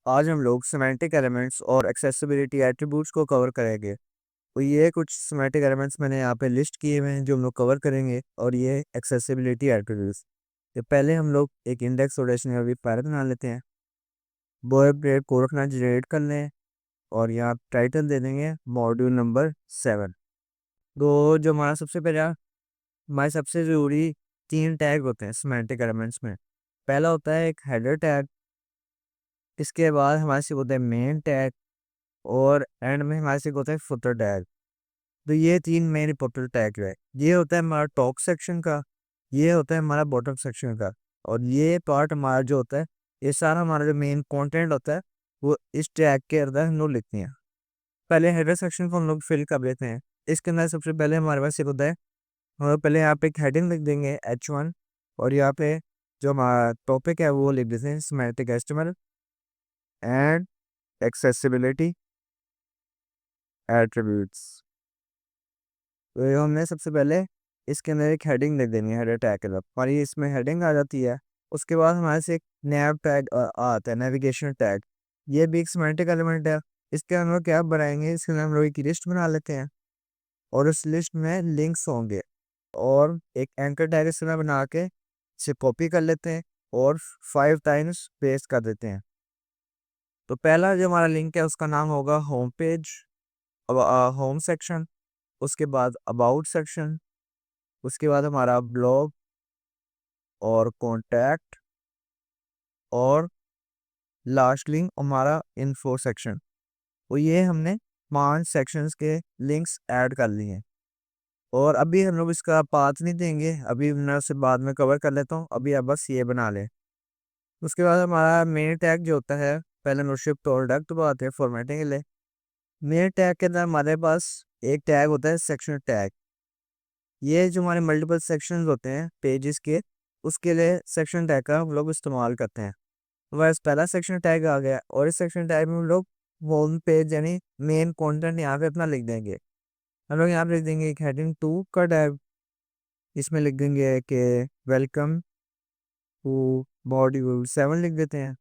आज हम लोग सिमेंटिक एलिमेंट्स और एक्सेसिबिलिटी एट्रीब्यूट्स को कवर करेंगे। तो ये कुछ सिमेंटिक एलिमेंट्स मैंने यहाँ पे लिस्ट किए हुए हैं जो हम लोग कवर करेंगे, और ये एक्सेसिबिलिटी एट्रीब्यूट्स। तो पहले हम लोग एक इंडेक्स और डिक्शनरी पैरा बना लेते हैं। बॉय ब्रेड को रखना जनरेट कर लें, और यहाँ टाइटल दे देंगे मॉड्यूल नंबर 7। तो जो हमारा हमारे सबसे ज़रूरी 3 टैग होते हैं सिमेंटिक एलिमेंट्स में। पहला होता है एक हेडर टैग, इसके बाद हमारे से होता है मेन टैग, और एंड में हमारे से होता है फुटर टैग। तो ये 3 मेन इंपॉर्टेंट टैग है। ये होता है हमारा टॉप सेक्शन का, ये होता है हमारा बॉटम सेक्शन का, और ये पार्ट हमारा जो होता है, ये सारा हमारा जो मेन कंटेंट होता है वो इस टैग के अंदर हम लोग लिखते हैं। पहले हेडर सेक्शन को हम लोग फिल कर लेते हैं। इसके अंदर सबसे पहले हमारे पास ये होता है, हम लोग पहले यहाँ पे एक हेडिंग लिख देंगे H1, और यहाँ पे जो हमारा टॉपिक है वो लिख देते हैं सिमेंटिक एस्टिमल एंड एक्सेसिबिलिटी एट्रीब्यूट्स। तो ये हमने सबसे पहले इसके अंदर एक हेडिंग लिख देनी है हेडर टैग के अंदर, और ये इसमें हेडिंग आ जाती है। उसके बाद हमारे से एक नैव टैग आता है, नेविगेशन टैग। ये भी एक सिमेंटिक एलिमेंट है। इसके अंदर क्या बनाएंगे, इसके अंदर हम लोग एक लिस्ट बना लेते हैं, और उस लिस्ट में लिंक्स होंगे, और एक एंकर टैग इस तरह बना के इसे कॉपी कर लेते हैं और 5 टाइम्स पेस्ट कर देते हैं। तो पहला जो हमारा लिंक है उसका नाम होगा होम पेज, होम सेक्शन। उसके बाद अबाउट सेक्शन, उसके बाद हमारा ब्लॉग और कॉन्टैक्ट, और लास्ट लिंक हमारा इन्फो सेक्शन। तो ये हमने 5 सेक्शंस के लिंक्स ऐड कर लिए हैं। और अभी हम लोग इसका पाथ नहीं देंगे, अभी मैं उसे बाद में कवर कर लेता हूँ। अभी आप बस ये बना लें। उसके बाद हमारा मेन टैग जो होता है, पहले हम शिफ्ट प्रोडक्ट बात है फॉर्मेटिंग के लिए। मेन टैग के अंदर हमारे पास एक टैग होता है सेक्शन टैग। ये जो हमारे मल्टीपल सेक्शंस होते हैं पेजेस के, उसके लिए सेक्शन टैग का हम लोग इस्तेमाल करते हैं। बस पहला सेक्शन टैग आ गया, और इस सेक्शन टैग में हम लोग होम पेज यानी मेन कंटेंट यहाँ पे अपना लिख देंगे। हम लोग यहाँ पे लिख देंगे एक हेडिंग 2 का टैग। इसमें लिख देंगे कि वेलकम टू मॉड्यूल 7 लिख देते हैं।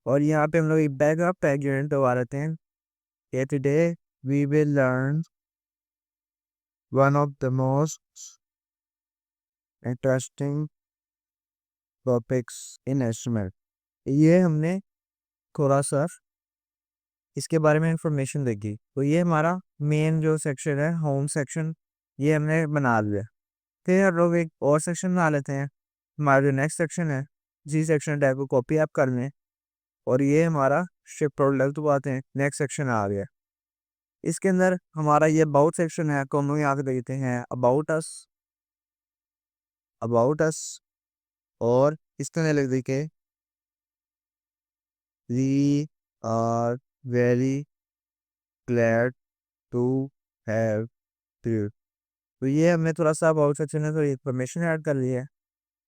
और यहाँ पे हम लोग एक बैकअप टैग यूनिट दबा देते हैं कि today we will learn one of the most interesting topics in estimate. ये हमने थोड़ा सा इसके बारे में इंफॉर्मेशन देगी। तो ये हमारा मेन जो सेक्शन है होम सेक्शन, ये हमने बना लिया। फिर हम लोग एक और सेक्शन बना लेते हैं। हमारा जो नेक्स्ट सेक्शन है, जी सेक्शन टैग को कॉपी आप कर लें, और ये हमारा शिफ्ट प्रोडक्ट तो आते हैं नेक्स्ट सेक्शन आ गया। इसके अंदर हमारा ये अबाउट सेक्शन है, तो हम लोग यहाँ पे देखते हैं अबाउट अस, और इसके अंदर लिख देंगे we are very glad to have you. तो ये हमने थोड़ा सा अबाउट सेक्शन में थोड़ी इन्फॉर्मेशन ऐड कर ली है।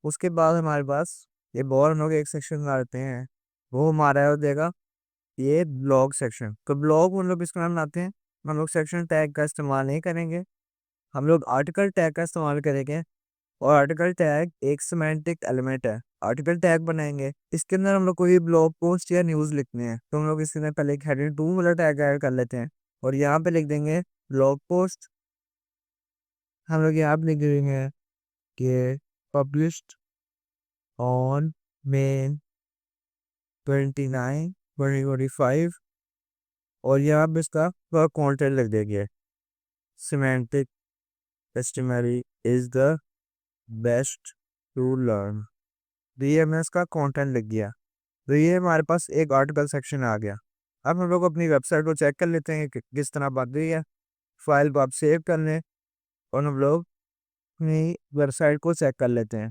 उसके बाद हमारे पास ये बहुत हम लोग एक सेक्शन बनाते हैं, वो हमारा हो जाएगा ये ब्लॉग सेक्शन। तो ब्लॉग हम लोग इसका नाम बनाते हैं, हम लोग सेक्शन टैग का इस्तेमाल नहीं करेंगे, हम लोग आर्टिकल टैग का इस्तेमाल करेंगे। और आर्टिकल टैग एक सिमेंटिक एलिमेंट है। आर्टिकल टैग बनाएंगे, इसके अंदर हम लोग कोई ब्लॉग पोस्ट या न्यूज़ लिखने हैं, तो हम लोग इसके अंदर पहले एक हेडिंग 2 वाला टैग ऐड कर लेते हैं, और यहाँ पे लिख देंगे ब्लॉग पोस्ट। हम लोग यहाँ पे लिख देंगे कि पब्लिश्ड ऑन मेन 29 2025, और यहाँ पे इसका पूरा कॉन्टेंट लिख देंगे semantic summary is the best to learn. तो ये हमने इसका कंटेंट लिख दिया। तो ये हमारे पास एक आर्टिकल सेक्शन आ गया। अब हम लोग अपनी वेबसाइट को चेक कर लेते हैं कि किस तरह बन रही है। फाइल को आप सेव कर लें, और हम लोग अपनी वेबसाइट को चेक कर लेते हैं।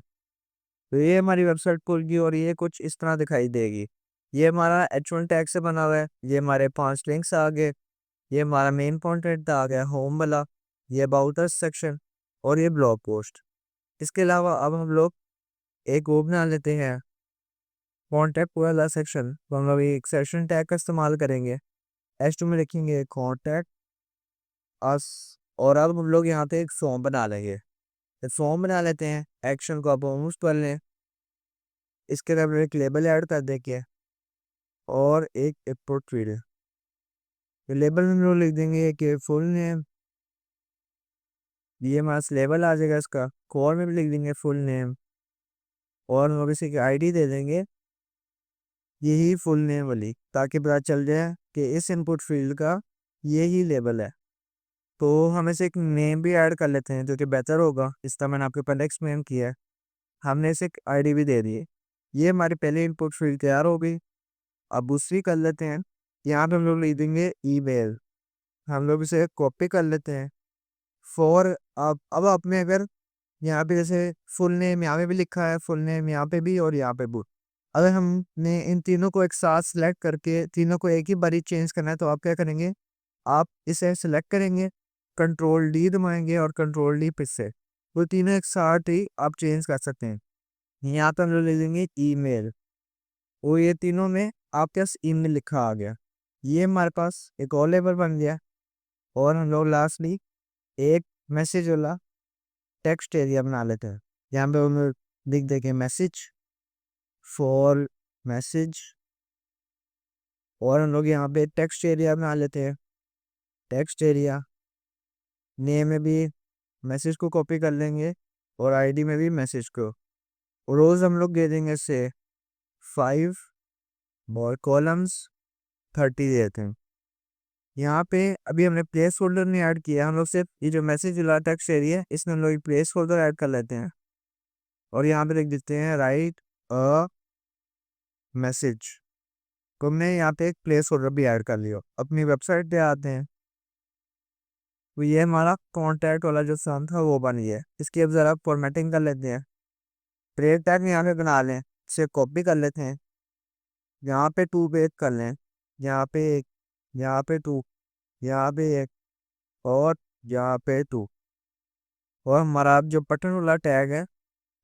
तो ये हमारी वेबसाइट खुल गई, और ये कुछ इस तरह दिखाई देगी। ये हमारा H1 टैग से बना हुआ है, ये हमारे 5 लिंक्स आ गए, ये हमारा मेन कंटेंट आ गया होम वाला, ये अबाउट अस सेक्शन, और ये ब्लॉग पोस्ट। इसके अलावा अब हम लोग एक वो बना लेते हैं कॉन्टैक्ट वाला सेक्शन। तो हम लोग एक सेक्शन टैग का इस्तेमाल करेंगे, H2 में लिखेंगे कॉन्टैक्ट अस, और अब हम लोग यहाँ पे एक फॉर्म बना लेंगे। फॉर्म बना लेते हैं, एक्शन को आप होम्स कर लें। इसके अंदर हम लोग एक लेबल ऐड कर देंगे, और एक इनपुट फील्ड। लेबल में हम लोग लिख देंगे कि फुल नेम, ये हमारा लेबल आ जाएगा इसका। कोर में भी लिख देंगे फुल नेम, और हम लोग इसे आईडी दे देंगे यही फुल नेम वाली, ताकि पता चल जाए कि इस इनपुट फील्ड का यही लेबल है। तो हम इसे एक नेम भी ऐड कर लेते हैं जो कि बेहतर होगा, इस तरह मैंने आपको पहले एक्सप्लेन किया है। हमने इसे एक आईडी भी दे दी है। ये हमारी पहली इनपुट फील्ड तैयार हो गई। अब दूसरी कर लेते हैं। यहाँ पे हम लोग लिख देंगे ईमेल। हम लोग इसे कॉपी कर लेते हैं। फॉर अब आपने अगर यहाँ पे जैसे फुल नेम यहाँ पे भी लिखा है, फुल नेम यहाँ पे भी और यहाँ पे भी, अगर हमने इन तीनों को एक साथ सेलेक्ट करके तीनों को एक ही बारी चेंज करना है तो आप क्या करेंगे, आप इसे सेलेक्ट करेंगे, कंट्रोल डी दबाएंगे और कंट्रोल डी फिर से, वो तीनों एक साथ ही आप चेंज कर सकते हैं। यहाँ पे हम लोग ले लेंगे ईमेल, वो ये तीनों में आपके पास ईमेल लिखा आ गया। ये हमारे पास एक और लेबल बन गया। और हम लोग लास्टली एक मैसेज वाला टेक्स्ट एरिया बना लेते हैं। यहाँ पे हम लोग लिख देंगे मैसेज, फॉर मैसेज, और हम लोग यहाँ पे टेक्स्ट एरिया बना लेते हैं। टेक्स्ट एरिया नेम में भी मैसेज को कॉपी कर लेंगे और आईडी में भी मैसेज को। रोज हम लोग दे देंगे से 5 और कॉलम्स 30 देते हैं। यहाँ पे अभी हमने प्लेस होल्डर नहीं ऐड किया, हम लोग सिर्फ ये जो मैसेज वाला टेक्स्ट एरिया है इसमें हम लोग प्लेस होल्डर ऐड कर लेते हैं। और यहाँ पे लिख देते हैं राइट अ मैसेज। तो हमने यहाँ पे एक प्लेस होल्डर भी ऐड कर लिया। अपनी वेबसाइट पे आते हैं, तो ये हमारा कॉन्टैक्ट वाला जो साम था वो बन गया। इसकी अब ज़रा फॉर्मेटिंग कर लेते हैं। प्लेट टैग यहाँ पे बना लें, इसे कॉपी कर लेते हैं, यहाँ पे 2 पेज कर लें, यहाँ पे एक, यहाँ पे 2, यहाँ पे एक, और यहाँ पे 2। और हमारा जो बटन वाला टैग है,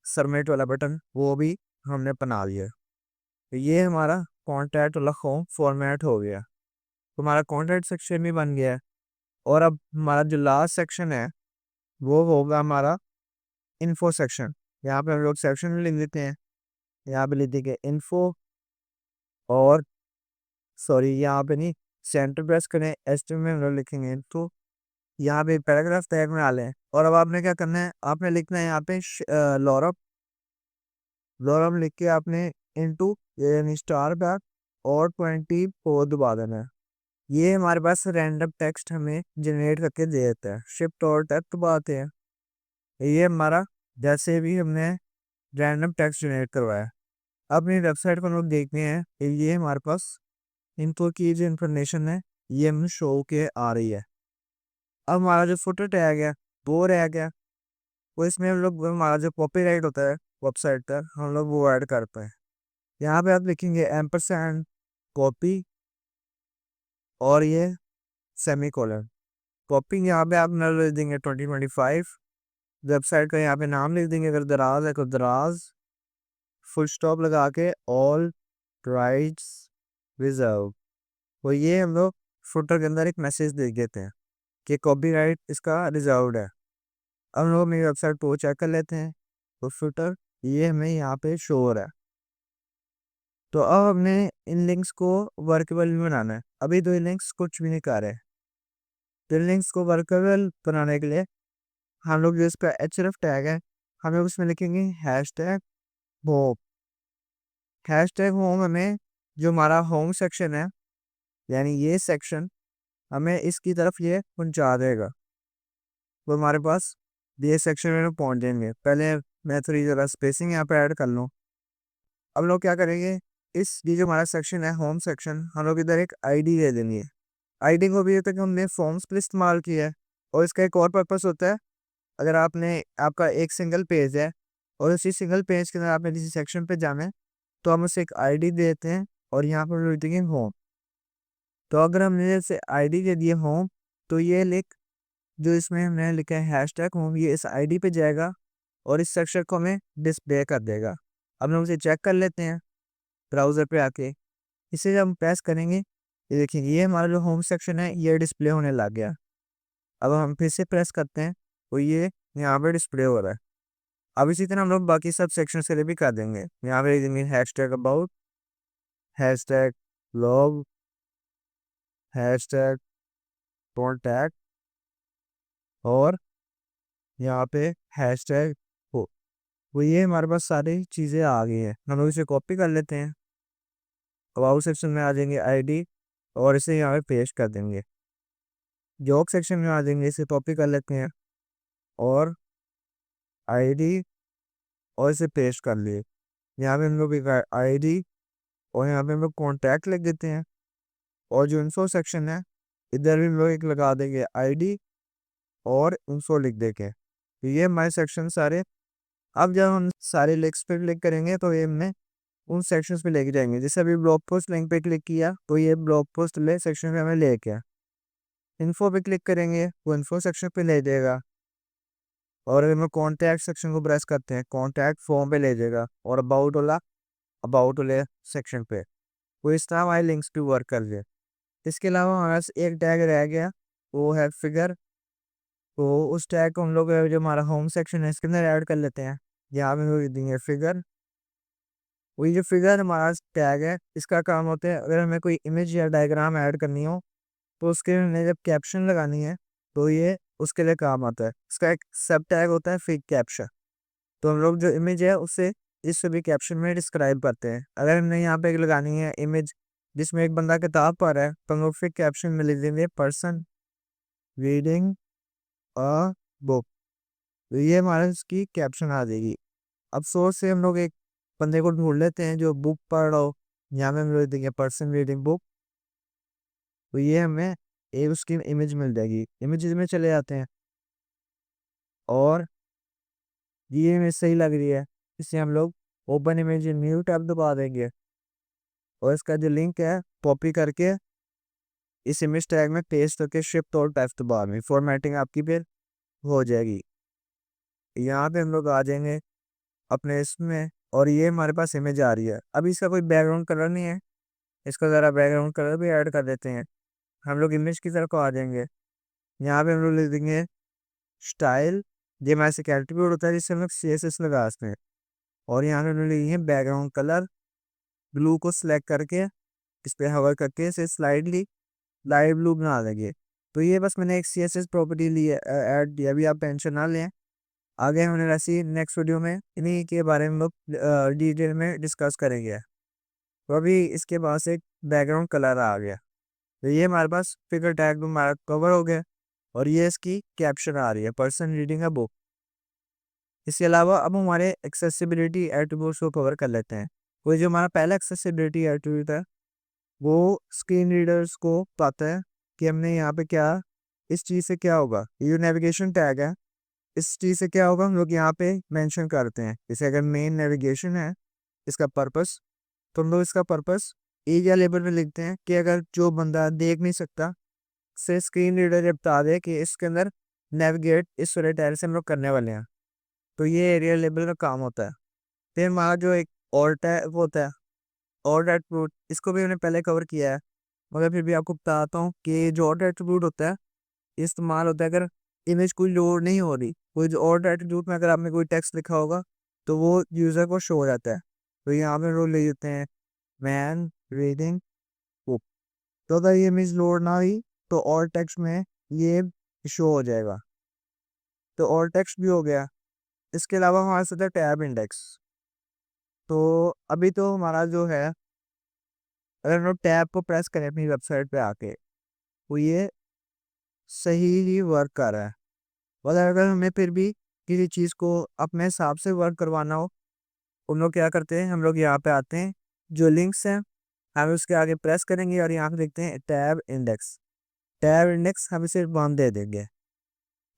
सबमिट वाला बटन, वो भी हमने बना लिया। तो ये हमारा कॉन्टैक्ट वाला होम फॉर्मेट हो गया। तो हमारा कॉन्टैक्ट सेक्शन भी बन गया है। और अब हमारा जो लास्ट सेक्शन है वो होगा हमारा इन्फो सेक्शन। यहाँ पे हम लोग सेक्शन लिख देते हैं, यहाँ पे लिख देंगे इन्फो, और सॉरी यहाँ पे नहीं, सेंटर प्रेस करें, एचटीएमएल में हम लोग लिखेंगे इन्फो। यहाँ पे पैराग्राफ टैग में डालें। और अब आपने क्या करना है, आपने लिखना है यहाँ पे लॉरअप। लॉरअप लिख के आपने इनटू यानी स्टार बैक और 24 दबा देना है। ये हमारे पास रैंडम टेक्स्ट हमें जनरेट करके दे देता है। शिफ्ट और टैब दबाते हैं, ये हमारा जैसे भी हमने रैंडम टेक्स्ट जनरेट करवाया। अपनी वेबसाइट पर लोग देखते हैं कि ये हमारे पास इनको की जो इन्फॉर्मेशन है ये हमें शो के आ रही है। अब हमारा जो फुटर टैग है वो रह गया। वो इसमें हम लोग हमारा जो कॉपीराइट होता है वेबसाइट पर हम लोग वो ऐड करते हैं। यहाँ पे आप लिखेंगे एम्परसैंड कॉपी और ये सेमी कोलन। कॉपी यहाँ पे आप नल लिख देंगे 2025। वेबसाइट का यहाँ पे नाम लिख देंगे, अगर दराज है तो दराज, फुल स्टॉप लगा के ऑल राइट्स रिजर्व। तो ये हम लोग फुटर के अंदर एक मैसेज देख देते हैं कि कॉपीराइट इसका रिजर्व्ड है। अब हम लोग मेरी वेबसाइट को चेक कर लेते हैं, तो फुटर ये हमें यहाँ पे शो हो रहा है। तो अब हमने इन लिंक्स को वर्केबल में बनाना है। अभी तो ये लिंक्स कुछ भी नहीं कर रहे। तो इन लिंक्स को वर्केबल बनाने के लिए हम लोग जो इसका href टैग है हम लोग उसमें लिखेंगे हैशटैग होम। हैशटैग होम हमें जो हमारा होम सेक्शन है यानी ये सेक्शन हमें इसकी तरफ ये पहुंचा देगा। तो हमारे पास ये सेक्शन में पहुंच जाएंगे। पहले मैं थोड़ी ज़रा स्पेसिंग यहाँ पे ऐड कर लूँ। अब लोग क्या करेंगे, इस ये जो हमारा सेक्शन है होम सेक्शन, हम लोग इधर एक आईडी दे देंगे। आईडी को भी तक हमने फॉर्म्स पर इस्तेमाल किया है। और इसका एक और पर्पस होता है, अगर आपने आपका एक सिंगल पेज है और उसी सिंगल पेज के अंदर आपने किसी सेक्शन पे जाना है तो हम उसे एक आईडी देते हैं और यहाँ पर लिख देंगे होम। तो अगर हमने जैसे आईडी दे दिए होम, तो ये लिख जो इसमें हमने लिखा है हैशटैग होम, ये इस आईडी पे जाएगा और इस सेक्शन को हमें डिस्प्ले कर देगा। अब हम उसे चेक कर लेते हैं ब्राउज़र पे आके। इसे जब हम प्रेस करेंगे ये देखिए ये हमारा जो होम सेक्शन है ये डिस्प्ले होने लग गया। अब हम फिर से प्रेस करते हैं तो ये यहाँ पे डिस्प्ले हो रहा है। अब इसी तरह हम लोग बाकी सब सेक्शन के लिए भी कर देंगे। यहाँ पे hashtag about, hashtag blog hashtag contact और यहाँ पे हैशटैग हो। वो ये हमारे पास सारी चीज़ें आ गई हैं, हम लोग इसे कॉपी कर लेते हैं। अबाउट सेक्शन में आ जाएंगे आईडी और इसे यहाँ पे पेस्ट कर देंगे। जॉब सेक्शन में आ जाएंगे, इसे कॉपी कर लेते हैं और आईडी और इसे पेस्ट कर लिए। यहाँ पे हम लोग एक आईडी और यहाँ पे हम लोग कॉन्टैक्ट लिख देते हैं। और जो इन्फो सेक्शन है इधर भी हम लोग एक लगा देंगे आईडी और इन्फो लिख देंगे। तो ये हमारे सेक्शन सारे। अब जब हम सारे लिंक्स पे क्लिक करेंगे तो ये हमें उन सेक्शंस पे लेके जाएंगे। जैसे अभी ब्लॉग पोस्ट लिंक पे क्लिक किया तो ये ब्लॉग पोस्ट ले सेक्शन पे हमें ले गया। इन्फो पे क्लिक करेंगे वो इन्फो सेक्शन पे ले जाएगा। और अगर हम कॉन्टैक्ट सेक्शन को प्रेस करते हैं कॉन्टैक्ट फॉर्म पे ले जाएगा और अबाउट वाले सेक्शन पे। वो इस तरह हमारे लिंक्स पे वर्क कर रहे। इसके अलावा हमारे पास एक टैग रह गया, वो है फिगर। तो उस टैग को हम लोग जो हमारा होम सेक्शन है इसके अंदर ऐड कर लेते हैं। यहाँ पे हम लोग देंगे फिगर। वही जो फिगर हमारा टैग है इसका काम होता है, अगर हमें कोई इमेज या डायग्राम ऐड करनी हो तो उसके लिए जब कैप्शन लगानी है तो ये उसके लिए काम आता है। इसका एक सब टैग होता है फिग कैप्शन। तो हम लोग जो इमेज है उसे इस सभी कैप्शन में डिस्क्राइब करते हैं। अगर हमने यहाँ पे एक लगानी है इमेज जिसमें एक बंदा किताब पढ़ रहा है तो हम लोग फिर कैप्शन में लिख देंगे पर्सन रीडिंग अ बुक। तो ये हमारा इसकी कैप्शन आ जाएगी। अब सोर्स से हम लोग एक बंदे को ढूंढ लेते हैं जो बुक पढ़ रहा हो। यहाँ में हम लोग देंगे पर्सन रीडिंग बुक। तो ये हमें एक उसकी इमेज मिल जाएगी। इमेजेस में चले जाते हैं और ये इमेज सही लग रही है, इसे हम लोग ओपन इमेज न्यू टैब दबा देंगे और इसका जो लिंक है कॉपी करके इस इमेज टैग में पेस्ट करके शिफ्ट और टेस्ट दबा में फॉर्मेटिंग आपकी फिर हो जाएगी। यहाँ पे हम लोग आ जाएंगे अपने इसमें और ये हमारे पास इमेज आ रही है। अब इसका कोई बैकग्राउंड कलर नहीं है, इसका ज़रा बैकग्राउंड कलर भी ऐड कर देते हैं। हम लोग इमेज की तरफ आ जाएंगे। यहाँ पे हम लोग लिख देंगे स्टाइल। ये हमारे से एट्रीब्यूट होता है जिससे हम लोग CSS लगा सकते हैं। और यहाँ पे हम लोग लिखेंगे बैकग्राउंड कलर। ब्लू को सिलेक्ट करके इस पर हवर करके इसे स्लाइडली लाइट ब्लू बना देंगे। तो ये बस मैंने एक CSS प्रॉपर्टी ली है, ऐड किया। अभी आप टेंशन ना लें, आगे हमने वैसे नेक्स्ट वीडियो में इन्हीं के बारे में लोग डिटेल में डिस्कस करेंगे। तो अभी इसके पास एक बैकग्राउंड कलर आ गया। तो ये हमारे पास फिगर टैग हमारा कवर हो गया और ये इसकी कैप्शन आ रही है पर्सन रीडिंग अ बुक। इसके अलावा अब हमारे एक्सेसिबिलिटी एट्रीब्यूट्स को कवर कर लेते हैं। वो जो हमारा पहला एक्सेसिबिलिटी एट्रीब्यूट है वो स्क्रीन रीडर्स को पता है कि हमने यहाँ पे क्या इस चीज़ से क्या होगा। ये जो नेविगेशन टैग है इस चीज़ से क्या होगा हम लोग यहाँ पे मेंशन करते हैं। जैसे अगर मेन नेविगेशन है इसका पर्पस तो हम लोग इसका पर्पस एरिया लेवल में लिखते हैं कि अगर जो बंदा देख नहीं सकता से स्क्रीन रीडर ये बता दे कि इसके अंदर नेविगेट इस वाले टैग से हम लोग करने वाले हैं। तो ये एरिया लेवल का काम होता है। फिर हमारा जो एक और टैग होता है और एट्रीब्यूट, इसको भी मैंने पहले कवर किया है मगर फिर भी आपको बताता हूँ कि जो और एट्रीब्यूट होता है इस्तेमाल होता है अगर इमेज कोई लोड नहीं हो रही। कोई जो और एट्रीब्यूट में अगर आपने कोई टेक्स्ट लिखा होगा तो वो यूज़र को शो हो जाता है। तो यहाँ पे रोल ले लेते हैं मैन रीडिंग बुक। तो अगर ये इमेज लोड ना हुई तो और टेक्स्ट में ये शो हो जाएगा। तो और टेक्स्ट भी हो गया। इसके अलावा हमारे साथ है टैब इंडेक्स। तो अभी तो हमारा जो है अगर हम लोग टैब को प्रेस करें अपनी वेबसाइट पे आके तो ये सही ही वर्क कर रहा है। और अगर हमें फिर भी किसी चीज़ को अपने हिसाब से वर्क करवाना हो हम लोग क्या करते हैं, हम लोग यहाँ पे आते हैं जो लिंक्स हैं हम उसके आगे प्रेस करेंगे और यहाँ पे देखते हैं टैब इंडेक्स। टैब इंडेक्स हम इसे 1 दे देंगे।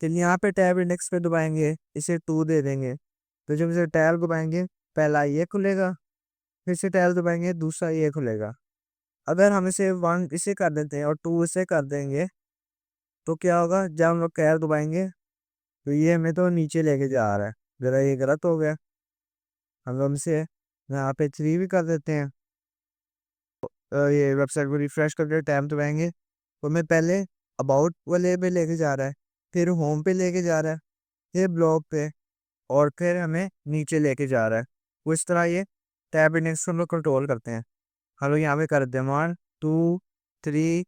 तो यहाँ पे टैब इंडेक्स पे दबाएंगे इसे 2 दे देंगे। तो जब इसे टैब दबाएंगे पहला ये खुलेगा, फिर से टैब दबाएंगे दूसरा ये खुलेगा। अगर हम इसे 1 इसे कर देते हैं और 2 इसे कर देंगे तो क्या होगा, जब हम लोग टैब दबाएंगे तो ये हमें तो नीचे लेके जा रहा है। जरा ये गलत हो गया। हम लोग इसे यहाँ पे 3 भी कर देते हैं। ये वेबसाइट को रिफ्रेश करके टैब दबाएंगे तो हमें पहले अबाउट वाले पे लेके जा रहा है, फिर होम पे लेके जा रहा है, फिर ब्लॉग पे और फिर हमें नीचे लेके जा रहा है। वो इस तरह ये टैब इंडेक्स को हम लोग कंट्रोल करते हैं। हम लोग यहाँ पे कर देते हैं 1 2 3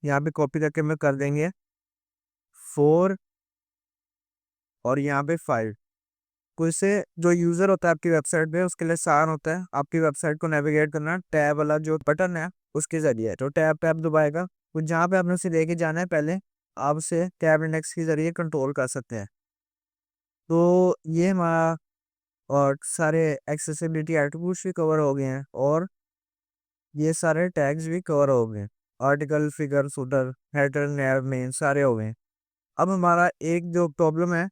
यहाँ पे कॉपी करके मैं कर देंगे 4 और यहाँ पे 5। तो इससे जो यूज़र होता है आपकी वेबसाइट पे उसके लिए आसान होता है आपकी वेबसाइट को नेविगेट करना। टैब वाला जो बटन है उसके ज़रिए, तो टैब टैब दबाएगा, तो जहाँ पे आपने उसे लेके जाना है पहले आप उसे टैब इंडेक्स के ज़रिए कंट्रोल कर सकते हैं। तो ये हमारा और सारे एक्सेसिबिलिटी एट्रीब्यूट्स भी कवर हो गए हैं और ये सारे टैग्स भी कवर हो गए हैं। आर्टिकल, फिगर, फुटर, हेडर, नैव, मेन सारे हो गए हैं। अब हमारा एक जो प्रॉब्लम है,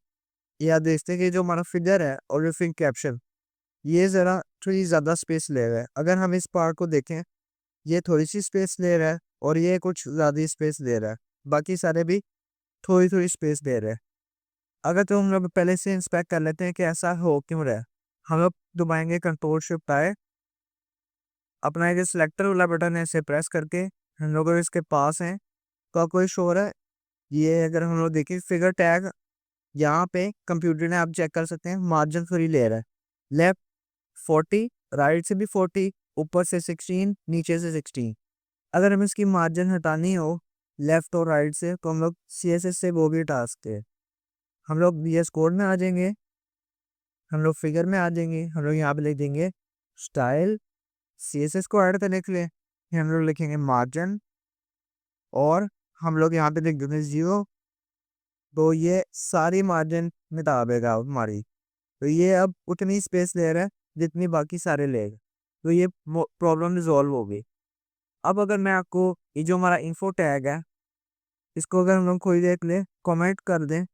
या देखते हैं कि जो हमारा फिगर है और जो फिर कैप्शन, ये ज़रा थोड़ी ज़्यादा स्पेस ले रहा है। अगर हम इस पार्ट को देखें, ये थोड़ी सी स्पेस ले रहा है और ये कुछ ज़्यादा स्पेस दे रहा है, बाकी सारे भी थोड़ी थोड़ी स्पेस दे रहे हैं। अगर तो हम लोग पहले से इंस्पेक्ट कर लेते हैं कि ऐसा हो क्यों रहा है। हम लोग दबाएंगे कंट्रोल शिफ्ट आई, अपना ये जो सिलेक्टर वाला बटन है इसे प्रेस करके हम लोग अगर इसके पास हैं तो आपको ये शो हो रहा है। ये अगर हम लोग देखें फिगर टैग, यहाँ पे कंप्यूटर ने आप चेक कर सकते हैं मार्जिन फ्री ले रहा है। लेफ्ट 40, राइट से भी 40, ऊपर से 16, नीचे से 16। अगर हमें इसकी मार्जिन हटानी हो लेफ्ट और राइट से तो हम लोग CSS से वो भी हटा सकते हैं। हम लोग VS कोड में आ जाएंगे, हम लोग फिगर में आ जाएंगे, हम लोग यहाँ पे लिख देंगे स्टाइल। CSS को ऐड करने के लिए हम लोग लिखेंगे मार्जिन और हम लोग यहाँ पे लिख देंगे 0। तो ये सारी मार्जिन मिटा देगा हमारी। तो ये अब उतनी स्पेस ले रहा है जितनी बाकी सारे लेगा। तो ये प्रॉब्लम रिजॉल्व हो गई। अब अगर मैं आपको ये जो हमारा इन्फो टैग है इसको अगर हम लोग कोई देर के लिए कमेंट कर दें,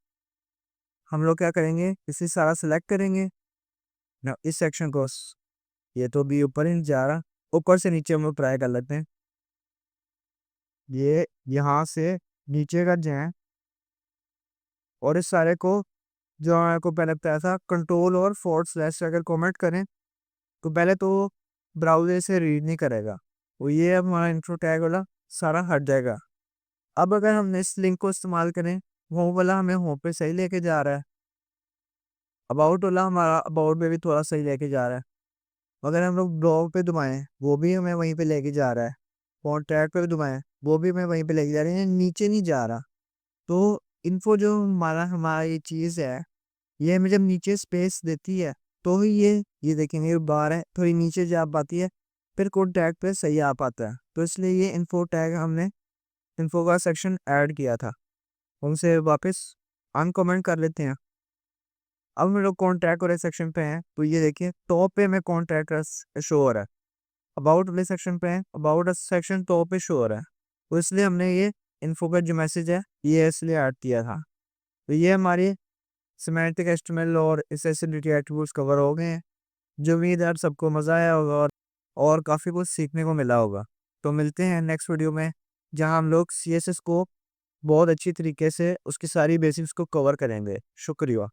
हम लोग क्या करेंगे, इसे सारा सिलेक्ट करेंगे ना इस सेक्शन को। ये तो भी ऊपर ही नहीं जा रहा, ऊपर से नीचे हम लोग ट्राई कर लेते हैं। ये यहाँ से नीचे का जाए और इस सारे को जो हमारे को पहले बताया था कंट्रोल और फोर्थ स्लैश अगर कमेंट करें तो पहले तो ब्राउजर से रीड नहीं करेगा। वो ये अब हमारा इंट्रो टैग वाला सारा हट जाएगा। अब अगर हमने इस लिंक को इस्तेमाल करें, वो वाला हमें होम पे सही लेके जा रहा है, अबाउट वाला हमारा अबाउट पे भी थोड़ा सही लेके जा रहा है। अगर हम लोग ब्लॉग पे दबाएं वो भी हमें वहीं पे लेके जा रहा है, कॉन्टैक्ट पे भी दबाएं वो भी हमें वहीं पे लेके जा रहे हैं, नीचे नहीं जा रहा। तो इन्फो जो हमारा हमारा ये चीज़ है, ये हमें जब नीचे स्पेस देती है तो ही ये देखेंगे बार है थोड़ी नीचे जा पाती है, फिर कोड टैग पे सही आ पाता है। तो इसलिए ये इन्फो टैग हमने इन्फो का सेक्शन ऐड किया था, उनसे वापस अनकमेंट कर लेते हैं। अब हम लोग कॉन्टैक्ट वाले सेक्शन पे हैं तो ये देखिए टॉप पे हमें कॉन्टैक्ट शो हो रहा है। अबाउट वाले सेक्शन पे हैं, अबाउट सेक्शन टॉप पे शो हो रहा है। तो इसलिए हमने ये इन्फो का जो मैसेज है ये इसलिए ऐड किया था। तो ये हमारी सिमेंटिक एस्टिमल और एक्सेसिबिलिटी एट्रीब्यूट्स कवर हो गए हैं। जो उम्मीद है आप सबको मज़ा आया होगा और काफ़ी कुछ सीखने को मिला होगा। तो मिलते हैं नेक्स्ट वीडियो में जहां हम लोग CSS को बहुत अच्छी तरीके से उसकी सारी बेसिक्स को कवर करेंगे। शुक्रिया।